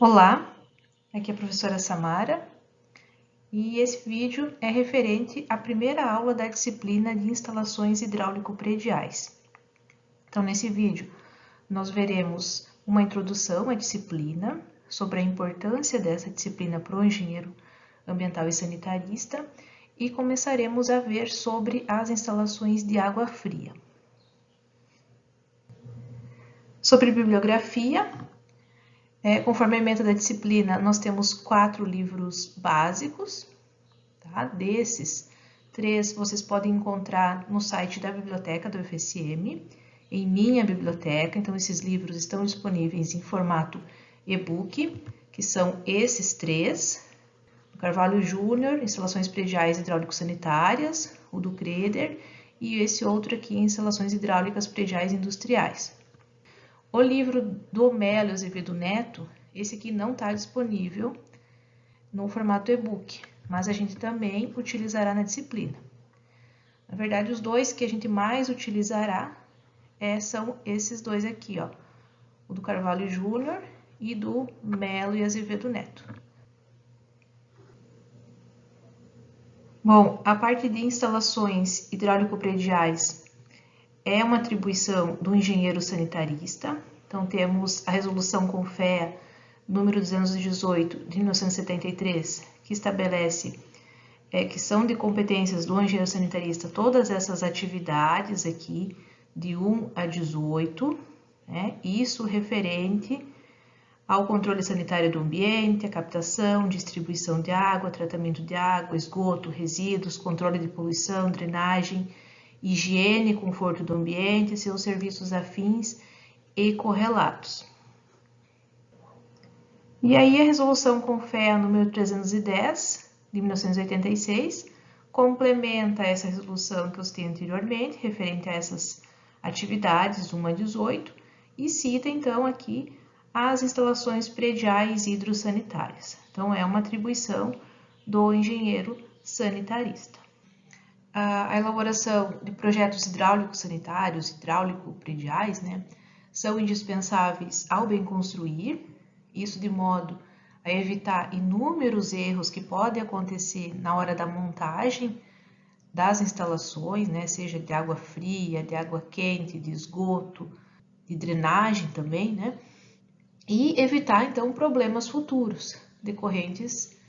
Olá, aqui é a professora Samara e esse vídeo é referente à primeira aula da disciplina de instalações hidráulico-prediais. Então, nesse vídeo, nós veremos uma introdução à disciplina, sobre a importância dessa disciplina para o engenheiro ambiental e sanitarista e começaremos a ver sobre as instalações de água fria. Sobre bibliografia, conforme a ementa da disciplina, nós temos 4 livros básicos, tá? Desses, 3 vocês podem encontrar no site da biblioteca do UFSM, em minha biblioteca. Então, esses livros estão disponíveis em formato e-book, que são esses 3. O Carvalho Júnior, Instalações Prediais Hidráulico-Sanitárias, o do Creder, e esse outro aqui, Instalações Hidráulicas Prediais Industriais. O livro do Melo Azevedo Neto, esse aqui não está disponível no formato e-book, mas a gente também utilizará na disciplina. Na verdade, os dois que a gente mais utilizará são esses dois aqui, ó, o do Carvalho Júnior e do Melo e Azevedo Neto. Bom, a parte de instalações hidráulico-prediais é uma atribuição do engenheiro sanitarista. Então, temos a resolução CONFEA número 218 de 1973, que estabelece que são de competências do engenheiro sanitarista todas essas atividades aqui, de 1 a 18, né? Isso referente ao controle sanitário do ambiente, a captação, distribuição de água, tratamento de água, esgoto, resíduos, controle de poluição, drenagem, higiene e conforto do ambiente, seus serviços afins e correlatos. E aí a resolução CONFEA número 310, de 1986, complementa essa resolução que eu citei anteriormente, referente a essas atividades 1 a 18, e cita então aqui as instalações prediais hidrossanitárias. Então, é uma atribuição do engenheiro sanitarista. A elaboração de projetos hidráulicos sanitários, hidráulico-prediais, né, são indispensáveis ao bem construir, isso de modo a evitar inúmeros erros que podem acontecer na hora da montagem das instalações, né, seja de água fria, de água quente, de esgoto, de drenagem também, né, e evitar então problemas futuros decorrentes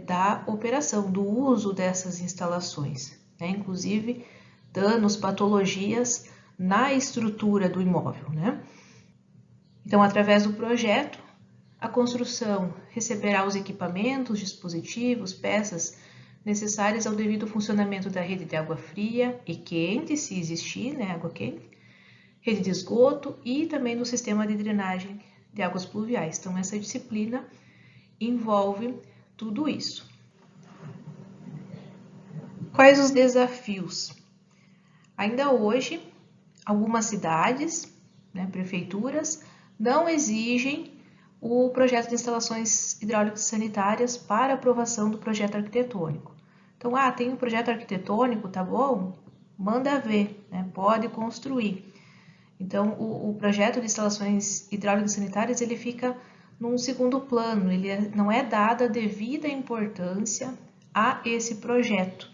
da operação, do uso dessas instalações, né, inclusive danos, patologias na estrutura do imóvel, né. Então, através do projeto, a construção receberá os equipamentos, dispositivos, peças necessárias ao devido funcionamento da rede de água fria e quente, se existir, né, água quente, rede de esgoto e também do sistema de drenagem de águas pluviais. Então, essa disciplina envolve tudo isso. Quais os desafios? Ainda hoje, algumas cidades, né, prefeituras, não exigem o projeto de instalações hidráulicas sanitárias para aprovação do projeto arquitetônico. Então, tem um projeto arquitetônico, tá bom? Manda ver, né? Pode construir. Então, o projeto de instalações hidráulicas sanitárias, ele fica num segundo plano, ele não é dada a devida importância a esse projeto.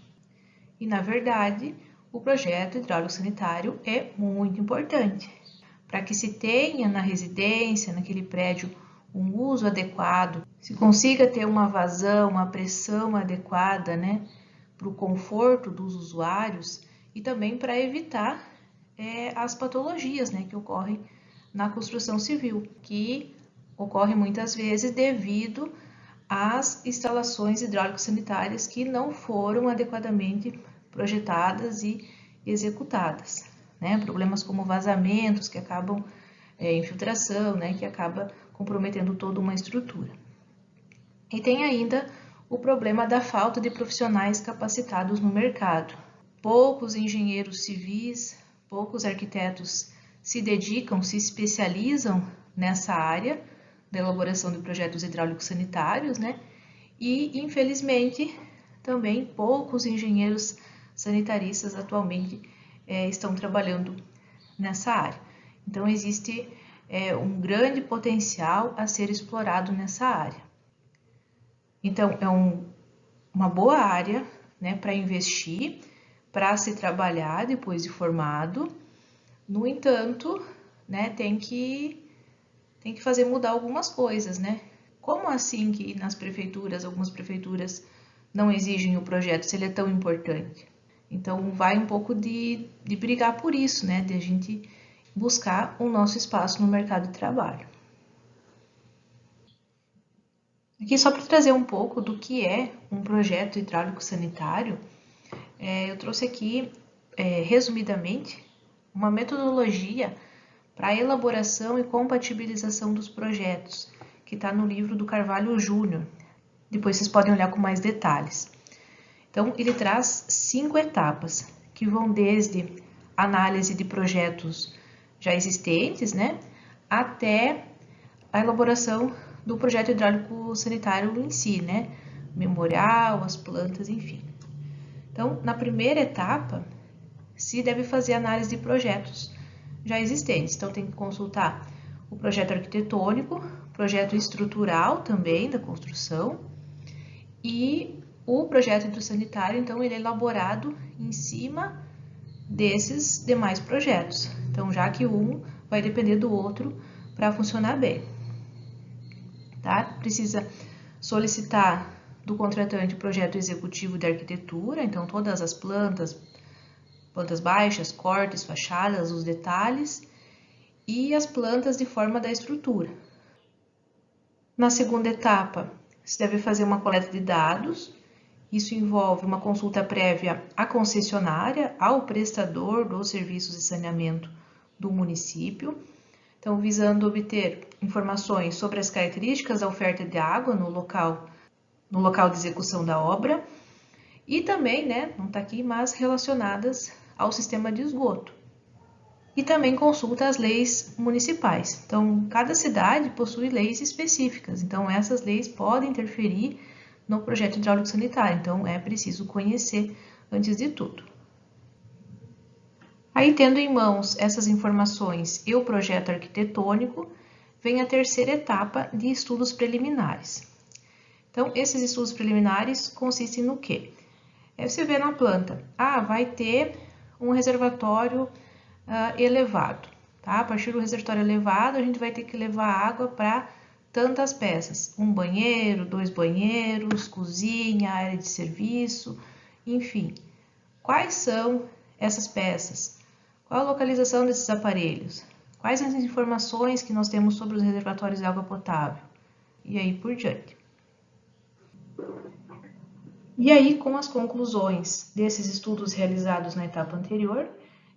E, na verdade, o projeto hidráulico sanitário é muito importante, para que se tenha na residência, naquele prédio, um uso adequado, se consiga ter uma vazão, uma pressão adequada, né, para o conforto dos usuários e também para evitar as patologias, né, que ocorrem na construção civil, que ocorre muitas vezes devido às instalações hidráulico-sanitárias que não foram adequadamente projetadas e executadas, né? Problemas como vazamentos que acabam, infiltração, né, que acaba comprometendo toda uma estrutura. E tem ainda o problema da falta de profissionais capacitados no mercado. Poucos engenheiros civis, poucos arquitetos se dedicam, se especializam nessa área da elaboração de projetos hidráulicos sanitários, né? E, infelizmente, também poucos engenheiros sanitaristas atualmente estão trabalhando nessa área. Então, existe um grande potencial a ser explorado nessa área. Então, é uma boa área, né, para investir, para se trabalhar depois de formado. No entanto, né, tem que fazer mudar algumas coisas, né? Como assim que nas prefeituras, algumas prefeituras não exigem o projeto, se ele é tão importante? Então, vai um pouco de brigar por isso, né? De a gente buscar o nosso espaço no mercado de trabalho. Aqui, só para trazer um pouco do que é um projeto hidráulico sanitário, eu trouxe aqui, resumidamente, uma metodologia para a elaboração e compatibilização dos projetos, que está no livro do Carvalho Júnior. Depois vocês podem olhar com mais detalhes. Então, ele traz 5 etapas, que vão desde análise de projetos já existentes, né, até a elaboração do projeto hidráulico sanitário em si, né, memorial, as plantas, enfim. Então, na primeira etapa, se deve fazer análise de projetos já existentes. Então, tem que consultar o projeto arquitetônico, projeto estrutural também da construção e o projeto hidrossanitário, então, ele é elaborado em cima desses demais projetos. Então, já que um vai depender do outro para funcionar bem. Tá? Precisa solicitar do contratante o projeto executivo de arquitetura, então todas as plantas baixas, cortes, fachadas, os detalhes e as plantas de forma da estrutura. Na segunda etapa, se deve fazer uma coleta de dados. Isso envolve uma consulta prévia à concessionária, ao prestador dos serviços de saneamento do município. Então, visando obter informações sobre as características da oferta de água no local de execução da obra e também, né, não está aqui, mas relacionadas ao sistema de esgoto. E também consulta as leis municipais. Então, cada cidade possui leis específicas, então essas leis podem interferir no projeto hidráulico sanitário, então é preciso conhecer antes de tudo. Aí, tendo em mãos essas informações e o projeto arquitetônico, vem a terceira etapa de estudos preliminares. Então, esses estudos preliminares consistem no quê? Você vê na planta, vai ter um reservatório elevado, tá? A partir do reservatório elevado, a gente vai ter que levar água para tantas peças, 1 banheiro, 2 banheiros, cozinha, área de serviço, enfim. Quais são essas peças? Qual a localização desses aparelhos? Quais as informações que nós temos sobre os reservatórios de água potável? E aí por diante. E aí, com as conclusões desses estudos realizados na etapa anterior,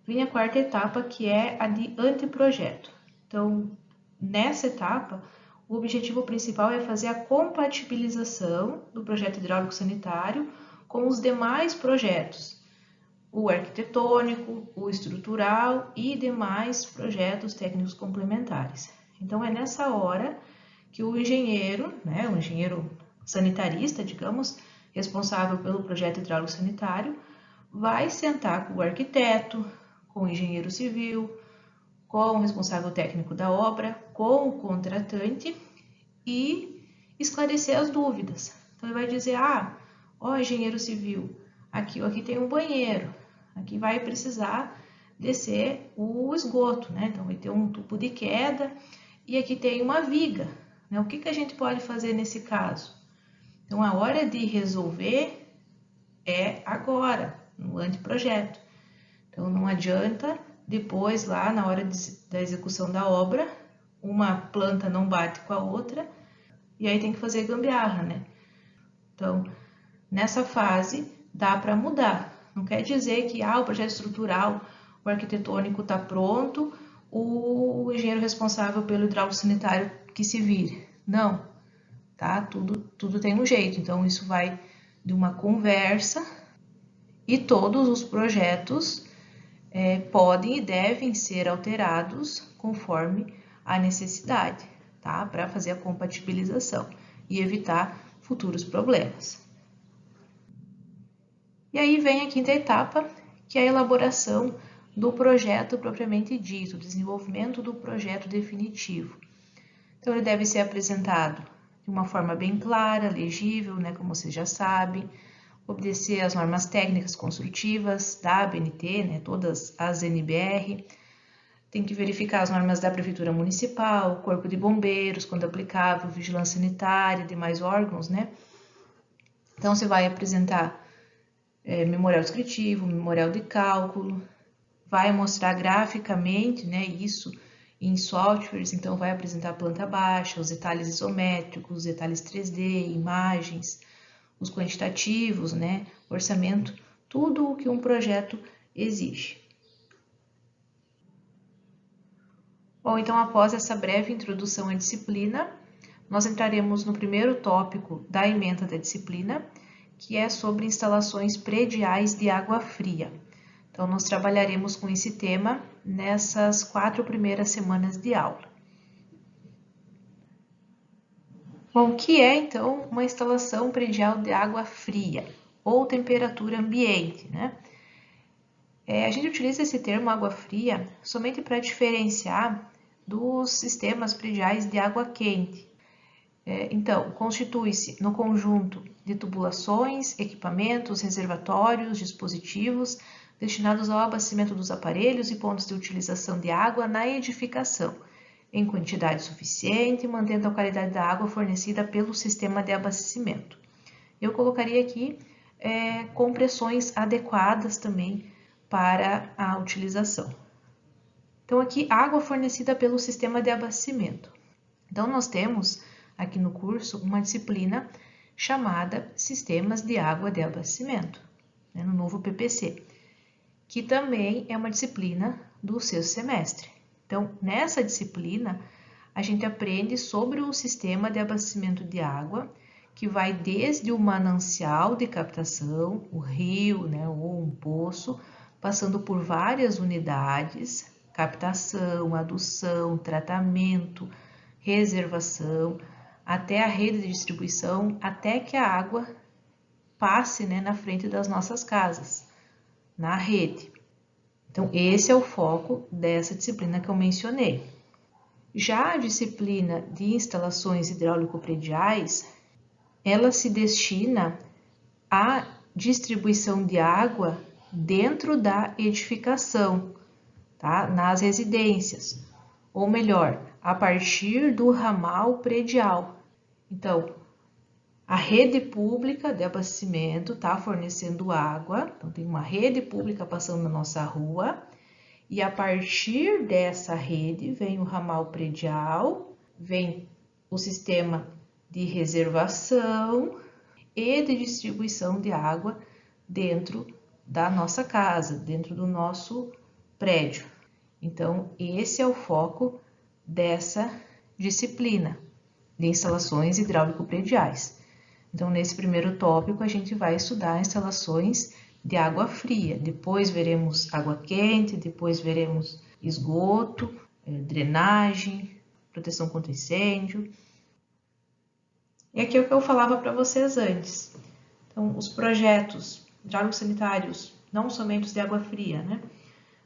vem a quarta etapa, que é a de anteprojeto. Então, nessa etapa, o objetivo principal é fazer a compatibilização do projeto hidráulico sanitário com os demais projetos, o arquitetônico, o estrutural e demais projetos técnicos complementares. Então, é nessa hora que o engenheiro, né, o engenheiro sanitarista, digamos, responsável pelo projeto hidráulico sanitário, vai sentar com o arquiteto, com o engenheiro civil, com o responsável técnico da obra, com o contratante e esclarecer as dúvidas. Então, ele vai dizer, engenheiro civil, aqui tem um banheiro, aqui vai precisar descer o esgoto, né? Então, vai ter um tubo de queda e aqui tem uma viga, né? O que a gente pode fazer nesse caso? Então, a hora de resolver é agora, no anteprojeto. Então, não adianta depois, lá na hora da execução da obra, uma planta não bate com a outra e aí tem que fazer gambiarra, né? Então, nessa fase, dá para mudar. Não quer dizer que o projeto estrutural, o arquitetônico está pronto, o engenheiro responsável pelo hidráulico sanitário que se vire. Não, tá? Tudo tem um jeito. Então, isso vai de uma conversa e todos os projetos podem e devem ser alterados conforme a necessidade, tá? Para fazer a compatibilização e evitar futuros problemas. E aí vem a quinta etapa, que é a elaboração do projeto propriamente dito, o desenvolvimento do projeto definitivo. Então, ele deve ser apresentado de uma forma bem clara, legível, né, como vocês já sabem, obedecer às normas técnicas construtivas da ABNT, né, todas as NBR, tem que verificar as normas da Prefeitura Municipal, Corpo de Bombeiros, quando aplicável, Vigilância Sanitária, demais órgãos, né? Então, você vai apresentar memorial descritivo, memorial de cálculo, vai mostrar graficamente, né, isso em softwares, então vai apresentar a planta baixa, os detalhes isométricos, os detalhes 3D, imagens, os quantitativos, né, orçamento, tudo o que um projeto exige. Bom, então após essa breve introdução à disciplina, nós entraremos no primeiro tópico da ementa da disciplina, que é sobre instalações prediais de água fria. Então, nós trabalharemos com esse tema nessas 4 primeiras semanas de aula. Bom, o que é, então, uma instalação predial de água fria ou temperatura ambiente, né? A gente utiliza esse termo água fria somente para diferenciar dos sistemas prediais de água quente. Então, constitui-se no conjunto de tubulações, equipamentos, reservatórios, dispositivos destinados ao abastecimento dos aparelhos e pontos de utilização de água na edificação, em quantidade suficiente, mantendo a qualidade da água fornecida pelo sistema de abastecimento. Eu colocaria aqui compressões adequadas também para a utilização. Então, aqui, água fornecida pelo sistema de abastecimento. Então, nós temos aqui no curso uma disciplina chamada Sistemas de Água de Abastecimento, né, no novo PPC, que também é uma disciplina do sexto semestre. Então, nessa disciplina, a gente aprende sobre o sistema de abastecimento de água, que vai desde o manancial de captação, o rio, né, ou um poço, passando por várias unidades, captação, adução, tratamento, reservação, até a rede de distribuição, até que a água passe, né, na frente das nossas casas, na rede. Então, esse é o foco dessa disciplina que eu mencionei. Já a disciplina de instalações hidráulico-prediais, ela se destina à distribuição de água dentro da edificação, tá? Nas residências, ou melhor, a partir do ramal predial. Então, a rede pública de abastecimento está fornecendo água, então tem uma rede pública passando na nossa rua, e a partir dessa rede vem o ramal predial, vem o sistema de reservação e de distribuição de água dentro da nossa casa, dentro do nosso prédio. Então, esse é o foco dessa disciplina de instalações hidráulico-prediais. Então, nesse primeiro tópico, a gente vai estudar instalações de água fria. Depois veremos água quente, depois veremos esgoto, drenagem, proteção contra incêndio. E aqui é o que eu falava para vocês antes. Então, os projetos hidráulicos sanitários, não somente os de água fria, né,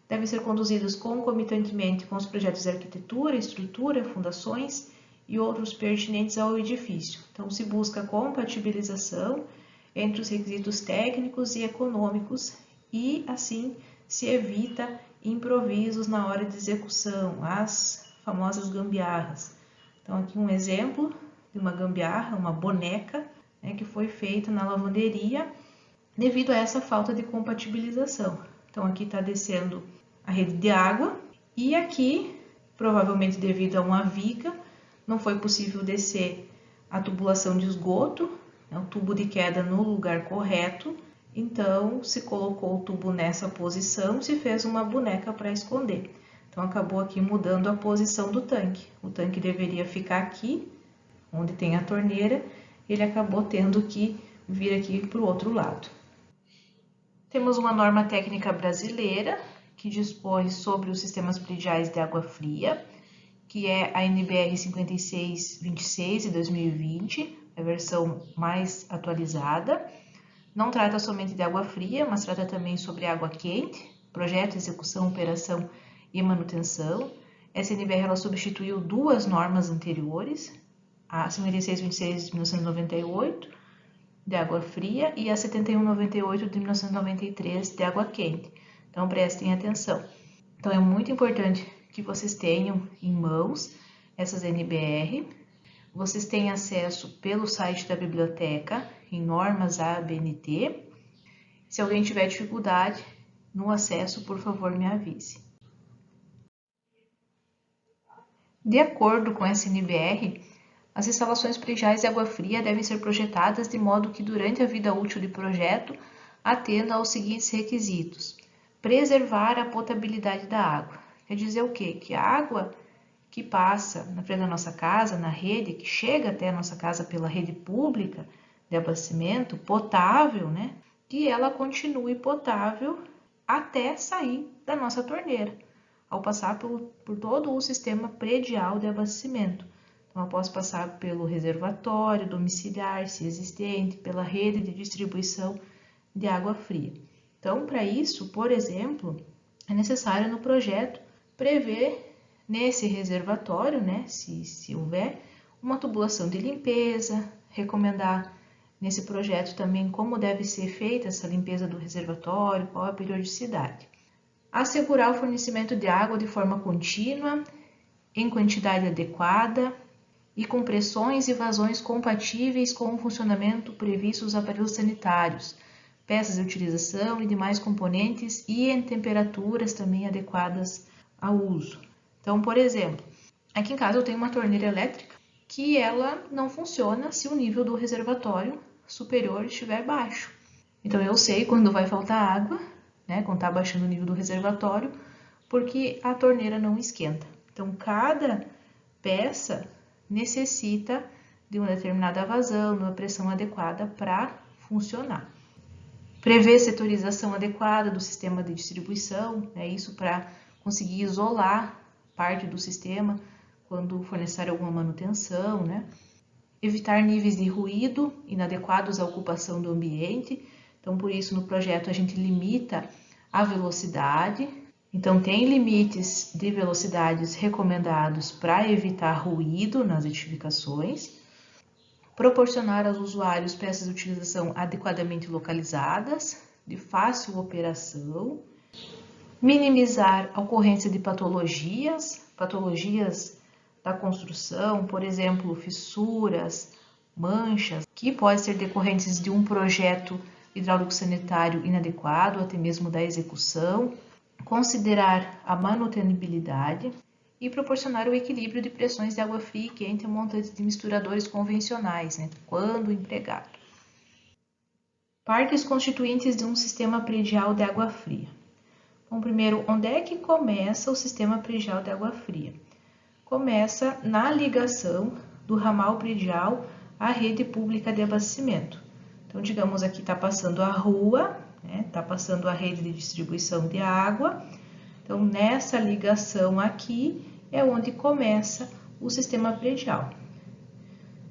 devem ser conduzidos concomitantemente com os projetos de arquitetura, estrutura, fundações e outros pertinentes ao edifício. Então, se busca compatibilização entre os requisitos técnicos e econômicos e, assim, se evita improvisos na hora de execução, as famosas gambiarras. Então, aqui um exemplo de uma gambiarra, uma boneca, né, que foi feita na lavanderia devido a essa falta de compatibilização. Então, aqui está descendo a rede de água e aqui, provavelmente devido a uma viga, não foi possível descer a tubulação de esgoto, né, o tubo de queda no lugar correto, então se colocou o tubo nessa posição, se fez uma boneca para esconder. Então acabou aqui mudando a posição do tanque. O tanque deveria ficar aqui, onde tem a torneira, ele acabou tendo que vir aqui para o outro lado. Temos uma norma técnica brasileira que dispõe sobre os sistemas prediais de água fria, que é a NBR 5626 de 2020, a versão mais atualizada. Não trata somente de água fria, mas trata também sobre água quente, projeto, execução, operação e manutenção. Essa NBR ela substituiu duas normas anteriores, a 5626 de 1998, de água fria, e a 7198 de 1993, de água quente. Então, prestem atenção. Então, é muito importante que vocês tenham em mãos essas NBR. Vocês têm acesso pelo site da biblioteca, em normas ABNT. Se alguém tiver dificuldade no acesso, por favor, me avise. De acordo com essa NBR, as instalações prediais de água fria devem ser projetadas de modo que, durante a vida útil do projeto, atenda aos seguintes requisitos: preservar a potabilidade da água. Quer dizer o quê? Que a água que passa na frente da nossa casa, na rede, que chega até a nossa casa pela rede pública de abastecimento, potável, né? Que ela continue potável até sair da nossa torneira, ao passar por todo o sistema predial de abastecimento. Então, após passar pelo reservatório domiciliar, se existente, pela rede de distribuição de água fria. Então, para isso, por exemplo, é necessário no projeto prever nesse reservatório, né, se houver, uma tubulação de limpeza, recomendar nesse projeto também como deve ser feita essa limpeza do reservatório, qual a periodicidade. Assegurar o fornecimento de água de forma contínua, em quantidade adequada e com pressões e vazões compatíveis com o funcionamento previsto dos aparelhos sanitários, peças de utilização e demais componentes e em temperaturas também adequadas ao uso. Então, por exemplo, aqui em casa eu tenho uma torneira elétrica que ela não funciona se o nível do reservatório superior estiver baixo. Então, eu sei quando vai faltar água, né, quando está baixando o nível do reservatório, porque a torneira não esquenta. Então, cada peça necessita de uma determinada vazão, de uma pressão adequada para funcionar. Prever setorização adequada do sistema de distribuição, né, isso para conseguir isolar parte do sistema quando for necessária alguma manutenção, né? Evitar níveis de ruído inadequados à ocupação do ambiente. Então, por isso, no projeto a gente limita a velocidade. Então, tem limites de velocidades recomendados para evitar ruído nas edificações. Proporcionar aos usuários peças de utilização adequadamente localizadas, de fácil operação. Minimizar a ocorrência de patologias da construção, por exemplo, fissuras, manchas, que podem ser decorrentes de um projeto hidráulico sanitário inadequado, até mesmo da execução. Considerar a manutenibilidade e proporcionar o equilíbrio de pressões de água fria e quente a montantes de misturadores convencionais, né, quando empregado. Partes constituintes de um sistema predial de água fria. Bom, primeiro, onde é que começa o sistema predial de água fria? Começa na ligação do ramal predial à rede pública de abastecimento. Então, digamos aqui está passando a rua, né? Está passando a rede de distribuição de água. Então, nessa ligação aqui é onde começa o sistema predial.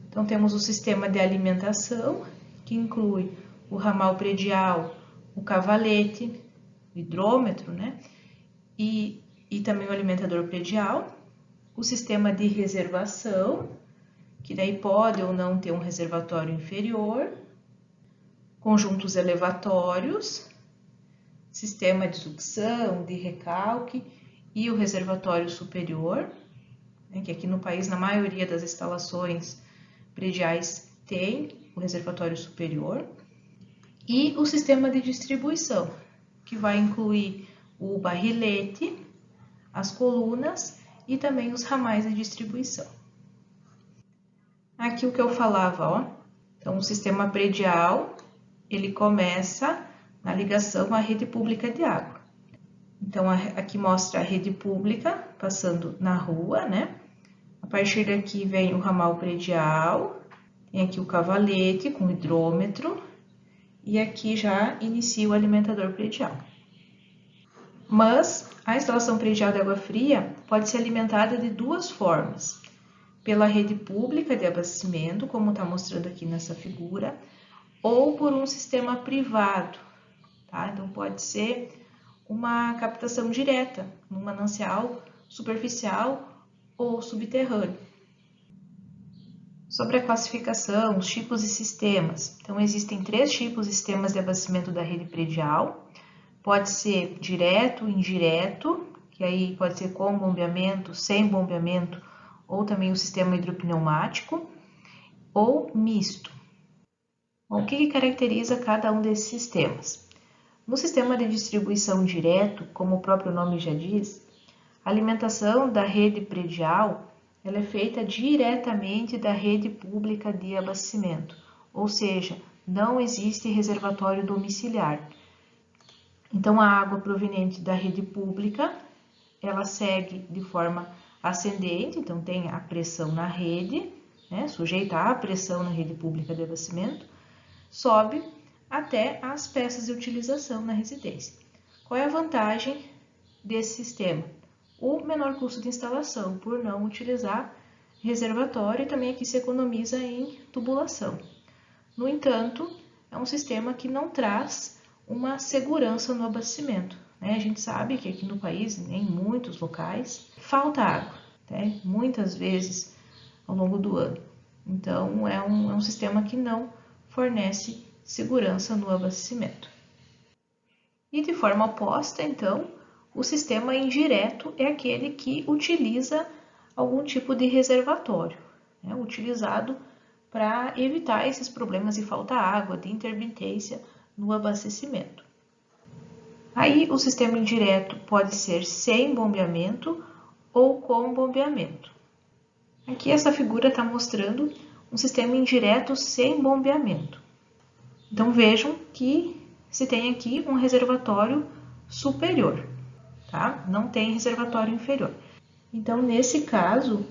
Então, temos o sistema de alimentação, que inclui o ramal predial, o cavalete, o hidrômetro, né? E também o alimentador predial, o sistema de reservação, que daí pode ou não ter um reservatório inferior, conjuntos elevatórios, sistema de sucção, de recalque e o reservatório superior, né, que aqui no país, na maioria das instalações prediais, tem o reservatório superior, e o sistema de distribuição, que vai incluir o barrilete, as colunas e também os ramais de distribuição. Aqui o que eu falava, ó. Então, o sistema predial, ele começa na ligação à rede pública de água. Então, aqui mostra a rede pública passando na rua, né? A partir daqui vem o ramal predial, tem aqui o cavalete com hidrômetro, e aqui já inicia o alimentador predial. Mas a instalação predial de água fria pode ser alimentada de duas formas: pela rede pública de abastecimento, como está mostrando aqui nessa figura, ou por um sistema privado, tá? Então, pode ser uma captação direta num manancial superficial ou subterrâneo. Sobre a classificação, os tipos e sistemas. Então, existem 3 tipos de sistemas de abastecimento da rede predial. Pode ser direto, indireto, que aí pode ser com bombeamento, sem bombeamento, ou também o sistema hidropneumático, ou misto. Bom, o que caracteriza cada um desses sistemas? No sistema de distribuição direto, como o próprio nome já diz, a alimentação da rede predial ela é feita diretamente da rede pública de abastecimento, ou seja, não existe reservatório domiciliar. Então, a água proveniente da rede pública, ela segue de forma ascendente, então tem a pressão na rede, né, sujeita à pressão na rede pública de abastecimento, sobe até as peças de utilização na residência. Qual é a vantagem desse sistema? O menor custo de instalação, por não utilizar reservatório, e também aqui se economiza em tubulação. No entanto, é um sistema que não traz uma segurança no abastecimento. A gente sabe que aqui no país, em muitos locais, falta água, muitas vezes ao longo do ano. Então, é um sistema que não fornece segurança no abastecimento. E de forma oposta, então, o sistema indireto é aquele que utiliza algum tipo de reservatório, utilizado para evitar esses problemas de falta de água, de intermitência no abastecimento. Aí, o sistema indireto pode ser sem bombeamento ou com bombeamento. Aqui essa figura está mostrando um sistema indireto sem bombeamento. Então, vejam que se tem aqui um reservatório superior, tá? Não tem reservatório inferior. Então, nesse caso,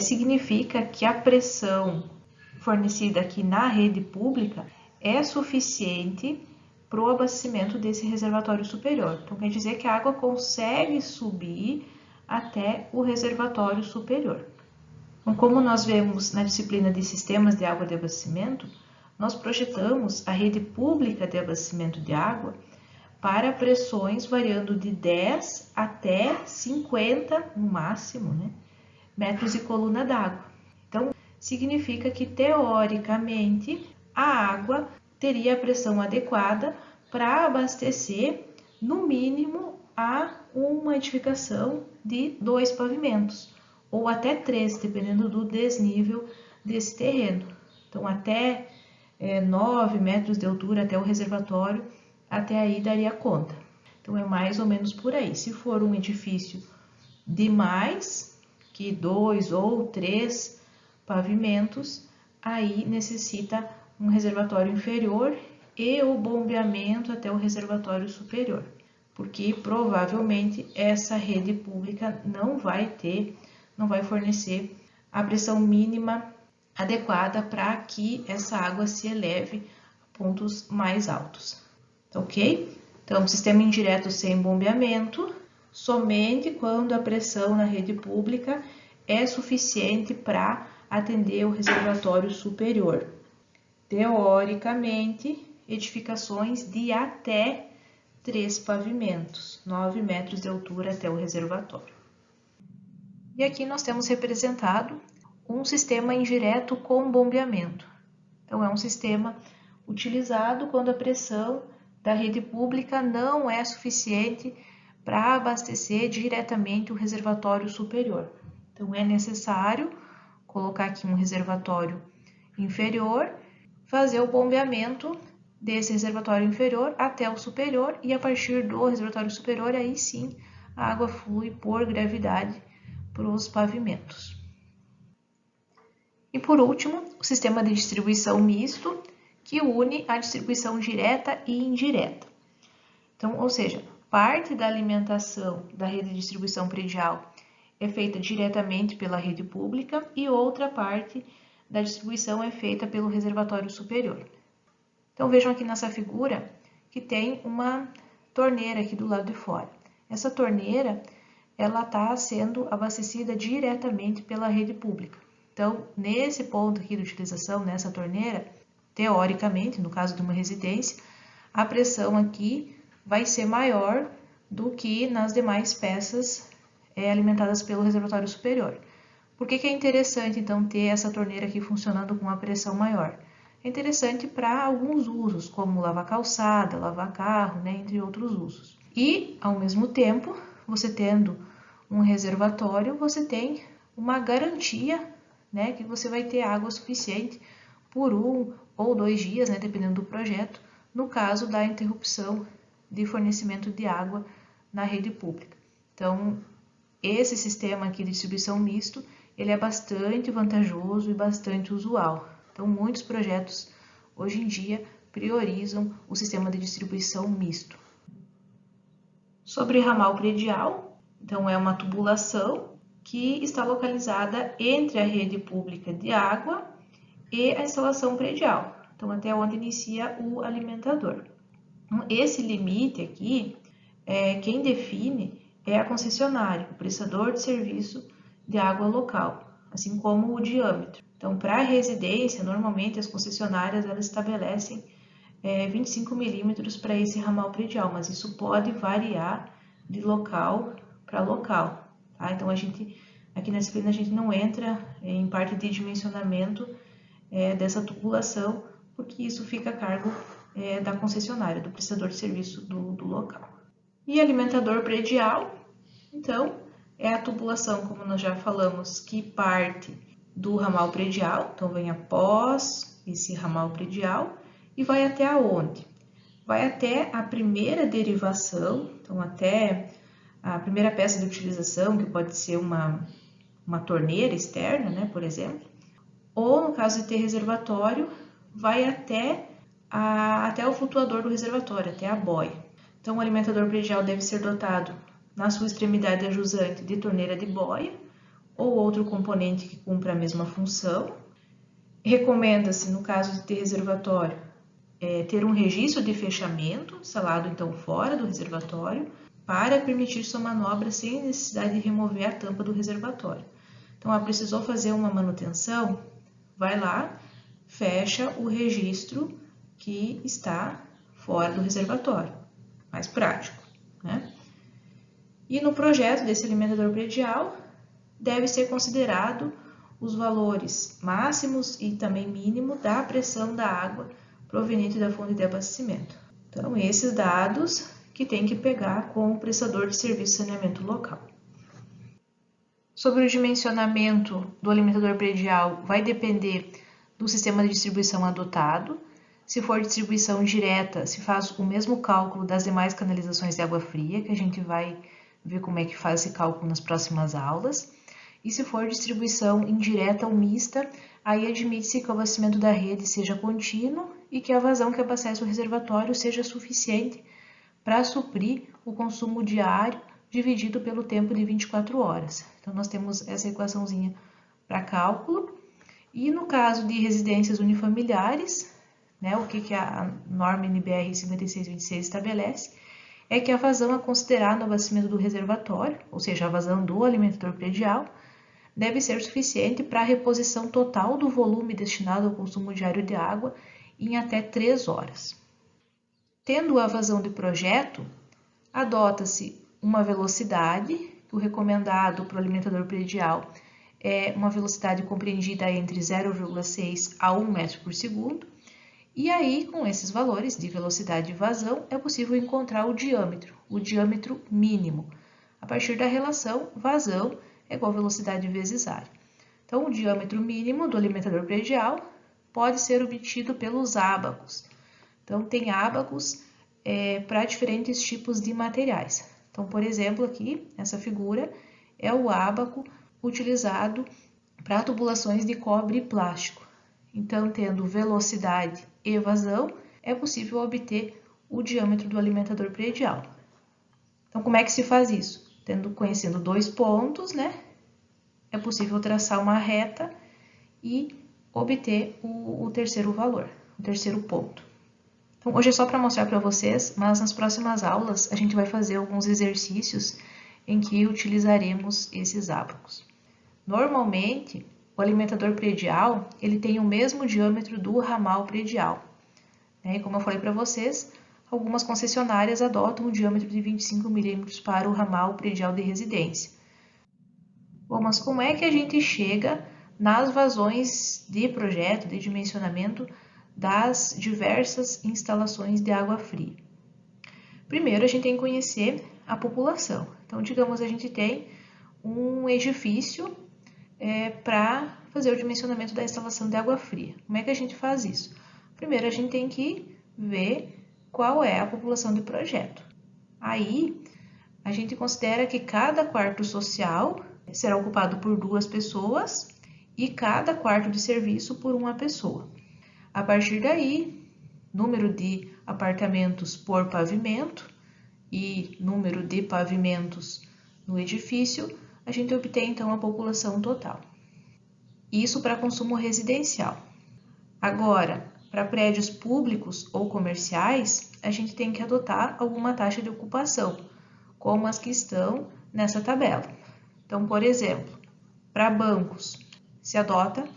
significa que a pressão fornecida aqui na rede pública é suficiente para o abastecimento desse reservatório superior. Então, quer dizer que a água consegue subir até o reservatório superior. Então, como nós vemos na disciplina de sistemas de água de abastecimento, nós projetamos a rede pública de abastecimento de água para pressões variando de 10 até 50, no máximo, metros de coluna d'água. Então, significa que, teoricamente, a água teria a pressão adequada para abastecer, no mínimo, a uma edificação de 2 pavimentos, ou até 3, dependendo do desnível desse terreno. Então, até 9 metros de altura até o reservatório, até aí daria conta. Então, é mais ou menos por aí. Se for um edifício de mais que 2 ou 3 pavimentos, aí necessita um reservatório inferior e o bombeamento até o reservatório superior, porque provavelmente essa rede pública não vai fornecer a pressão mínima adequada para que essa água se eleve a pontos mais altos. Ok? Então, sistema indireto sem bombeamento, somente quando a pressão na rede pública é suficiente para atender o reservatório superior. Teoricamente, edificações de até 3 pavimentos, 9 metros de altura até o reservatório. E aqui nós temos representado um sistema indireto com bombeamento. Então, é um sistema utilizado quando a pressão da rede pública não é suficiente para abastecer diretamente o reservatório superior. Então, é necessário colocar aqui um reservatório inferior, fazer o bombeamento desse reservatório inferior até o superior, e a partir do reservatório superior, aí sim, a água flui por gravidade para os pavimentos. E por último, o sistema de distribuição misto, que une a distribuição direta e indireta. Então, ou seja, parte da alimentação da rede de distribuição predial é feita diretamente pela rede pública e outra parte da distribuição é feita pelo reservatório superior. Então, vejam aqui nessa figura que tem uma torneira aqui do lado de fora. Essa torneira, ela está sendo abastecida diretamente pela rede pública. Então, nesse ponto aqui de utilização, nessa torneira, teoricamente, no caso de uma residência, a pressão aqui vai ser maior do que nas demais peças alimentadas pelo reservatório superior. Por que é interessante, então, ter essa torneira aqui funcionando com uma pressão maior? É interessante para alguns usos, como lavar calçada, lavar carro, né, entre outros usos. E, ao mesmo tempo, você tendo um reservatório, você tem uma garantia, né, que você vai ter água suficiente por 1 ou 2 dias, né, dependendo do projeto, no caso da interrupção de fornecimento de água na rede pública. Então, esse sistema aqui de distribuição misto, ele é bastante vantajoso e bastante usual. Então, muitos projetos hoje em dia priorizam o sistema de distribuição misto. Sobre ramal predial, então é uma tubulação que está localizada entre a rede pública de água e a instalação predial, então até onde inicia o alimentador. Então, esse limite aqui, quem define é a concessionária, o prestador de serviço de água local, assim como o diâmetro. Então, para a residência, normalmente as concessionárias elas estabelecem 25 milímetros para esse ramal predial, mas isso pode variar de local para local. Tá? Então, aqui na disciplina a gente não entra em parte de dimensionamento dessa tubulação, porque isso fica a cargo da concessionária, do prestador de serviço do local. E alimentador predial, então, é a tubulação, como nós já falamos, que parte do ramal predial, então vem após esse ramal predial e vai até aonde? Vai até a primeira derivação, então até a primeira peça de utilização, que pode ser uma torneira externa, né, por exemplo, ou no caso de ter reservatório, vai até o flutuador do reservatório, até a boia. Então, o alimentador predial deve ser dotado, na sua extremidade ajusante, de torneira de boia ou outro componente que cumpra a mesma função. Recomenda-se, no caso de ter reservatório, ter um registro de fechamento, instalado então fora do reservatório, para permitir sua manobra sem necessidade de remover a tampa do reservatório. Então, precisou fazer uma manutenção, vai lá, fecha o registro que está fora do reservatório. Mais prático, né? E no projeto desse alimentador predial, deve ser considerado os valores máximos e também mínimo da pressão da água proveniente da fonte de abastecimento. Então, esses dados que tem que pegar com o prestador de serviço de saneamento local. Sobre o dimensionamento do alimentador predial, vai depender do sistema de distribuição adotado. Se for distribuição direta, se faz o mesmo cálculo das demais canalizações de água fria, que a gente vai ver como é que faz esse cálculo nas próximas aulas. E se for distribuição indireta ou mista, aí admite-se que o abastecimento da rede seja contínuo e que a vazão que abastece o reservatório seja suficiente para suprir o consumo diário dividido pelo tempo de 24 horas. Então, nós temos essa equaçãozinha para cálculo. E no caso de residências unifamiliares, né, o que a norma NBR 5626 estabelece é que a vazão a considerar no abastecimento do reservatório, ou seja, a vazão do alimentador predial, deve ser suficiente para a reposição total do volume destinado ao consumo diário de água em até 3 horas. Tendo a vazão de projeto, adota-se uma velocidade, o recomendado para o alimentador predial é uma velocidade compreendida entre 0,6 a 1 metro por segundo, e aí, com esses valores de velocidade e vazão, é possível encontrar o diâmetro mínimo, a partir da relação vazão é igual a velocidade vezes área. Então, o diâmetro mínimo do alimentador predial pode ser obtido pelos ábacos. Então, tem ábacos para diferentes tipos de materiais. Então, por exemplo, aqui, essa figura é o ábaco utilizado para tubulações de cobre e plástico. Então, tendo velocidade e vazão, é possível obter o diâmetro do alimentador predial. Então, como é que se faz isso? Conhecendo 2 pontos, né? É possível traçar uma reta e obter o terceiro valor, o terceiro ponto. Então, hoje é só para mostrar para vocês, mas nas próximas aulas a gente vai fazer alguns exercícios em que utilizaremos esses ábacos. Normalmente, o alimentador predial ele tem o mesmo diâmetro do ramal predial. E como eu falei para vocês, algumas concessionárias adotam um diâmetro de 25 milímetros para o ramal predial de residência. Bom, mas como é que a gente chega nas vazões de projeto, de dimensionamento das diversas instalações de água fria? Primeiro, a gente tem que conhecer a população. Então, digamos, a gente tem um edifício para fazer o dimensionamento da instalação de água fria. Como é que a gente faz isso? Primeiro, a gente tem que ver qual é a população do projeto. Aí, a gente considera que cada quarto social será ocupado por 2 pessoas e cada quarto de serviço por 1 pessoa. A partir daí, número de apartamentos por pavimento e número de pavimentos no edifício, a gente obtém então a população total. Isso para consumo residencial. Agora, para prédios públicos ou comerciais, a gente tem que adotar alguma taxa de ocupação, como as que estão nessa tabela. Então, por exemplo, para bancos, se adota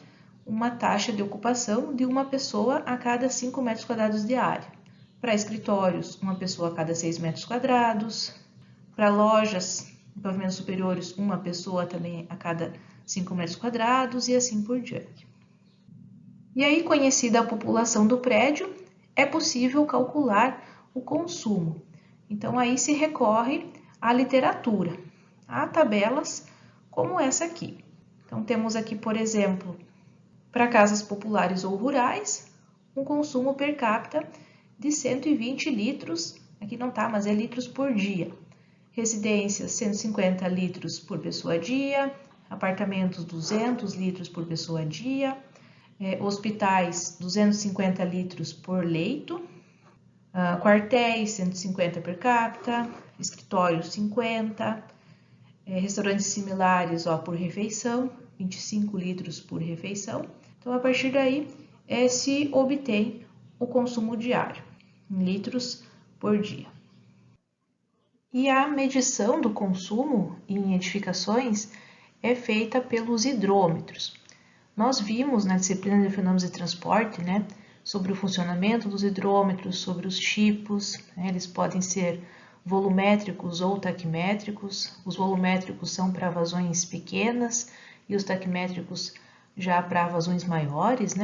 uma taxa de ocupação de 1 pessoa a cada 5 metros quadrados de área. Para escritórios, 1 pessoa a cada 6 metros quadrados. Para lojas em pavimentos superiores, 1 pessoa também a cada 5 metros quadrados e assim por diante. E aí, conhecida a população do prédio, é possível calcular o consumo. Então, aí se recorre à literatura, a tabelas como essa aqui. Então, temos aqui, por exemplo, para casas populares ou rurais, um consumo per capita de 120 litros, aqui não tá, mas é litros por dia. Residências, 150 litros por pessoa dia, apartamentos, 200 litros por pessoa dia, hospitais, 250 litros por leito, quartéis, 150 per capita, escritórios, 50, restaurantes similares por refeição, 25 litros por refeição. Então, a partir daí, se obtém o consumo diário, em litros por dia. E a medição do consumo em edificações é feita pelos hidrômetros. Nós vimos na disciplina de fenômenos de transporte, sobre o funcionamento dos hidrômetros, sobre os tipos, eles podem ser volumétricos ou taquimétricos. Os volumétricos são para vazões pequenas e os taquimétricos já para vazões maiores,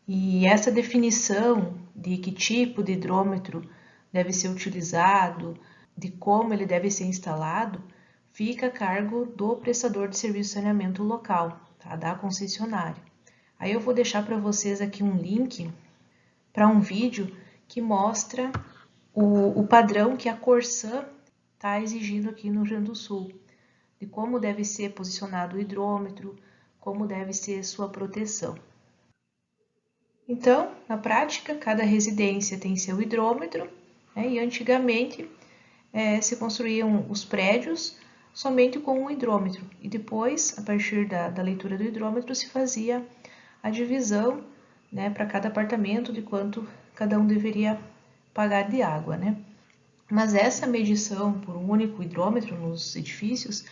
E essa definição de que tipo de hidrômetro deve ser utilizado, de como ele deve ser instalado, fica a cargo do prestador de serviço de saneamento local, da concessionária. Aí eu vou deixar para vocês aqui um link para um vídeo que mostra o padrão que a Corsan está exigindo aqui no Rio Grande do Sul, de como deve ser posicionado o hidrômetro, como deve ser sua proteção. Então, na prática, cada residência tem seu hidrômetro, e antigamente se construíam os prédios somente com um hidrômetro, e depois, a partir da leitura do hidrômetro, se fazia a divisão para cada apartamento de quanto cada um deveria pagar de água. Mas essa medição por um único hidrômetro nos edifícios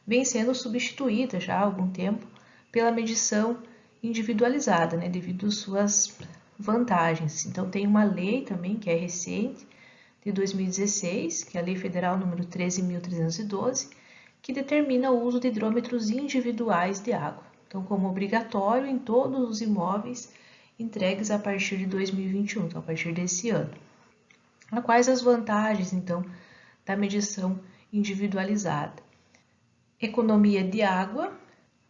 vem sendo substituída já há algum tempo pela medição individualizada, devido às suas vantagens. Então, tem uma lei também que é recente, de 2016, que é a Lei Federal número 13.312, que determina o uso de hidrômetros individuais de água, então como obrigatório em todos os imóveis entregues a partir de 2021, então a partir desse ano. Quais as vantagens, então, da medição individualizada? Economia de água,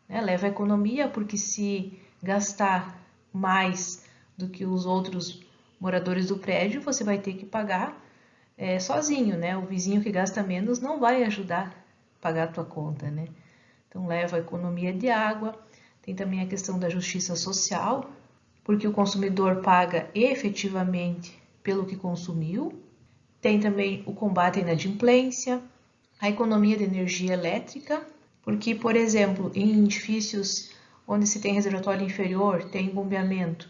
leva a economia porque se gastar mais do que os outros moradores do prédio, você vai ter que pagar sozinho, O vizinho que gasta menos não vai ajudar a pagar a tua conta, Então, leva a economia de água. Tem também a questão da justiça social, porque o consumidor paga efetivamente pelo que consumiu. Tem também o combate à inadimplência, a economia de energia elétrica, porque, por exemplo, em edifícios onde se tem reservatório inferior, tem bombeamento,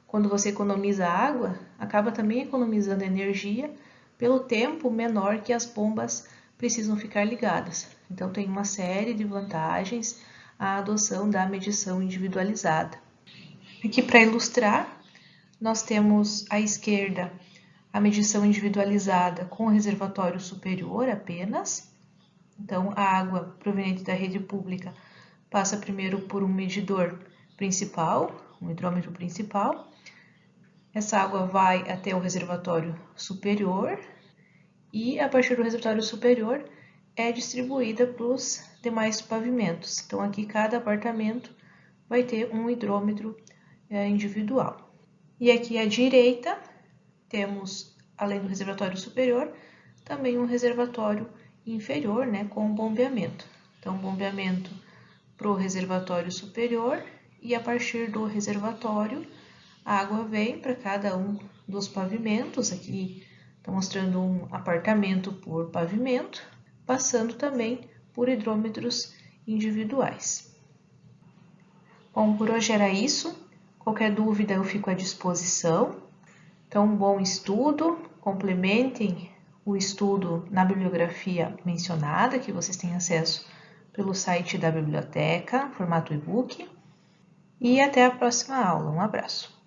quando você economiza água, acaba também economizando energia pelo tempo menor que as bombas precisam ficar ligadas. Então, tem uma série de vantagens a adoção da medição individualizada. Aqui, para ilustrar, nós temos à esquerda a medição individualizada com o reservatório superior apenas. Então, a água proveniente da rede pública passa primeiro por um medidor principal, um hidrômetro principal. Essa água vai até o reservatório superior e, a partir do reservatório superior, é distribuída para os demais pavimentos. Então, aqui cada apartamento vai ter um hidrômetro individual. E aqui à direita, temos, além do reservatório superior, também um reservatório inferior, né, com bombeamento. Então, bombeamento para o reservatório superior e, a partir do reservatório, a água vem para cada um dos pavimentos. Aqui está mostrando um apartamento por pavimento, passando também por hidrômetros individuais. Bom, por hoje era isso. Qualquer dúvida eu fico à disposição. Então, um bom estudo, complementem o estudo na bibliografia mencionada, que vocês têm acesso pelo site da biblioteca, formato e-book. E até a próxima aula. Um abraço.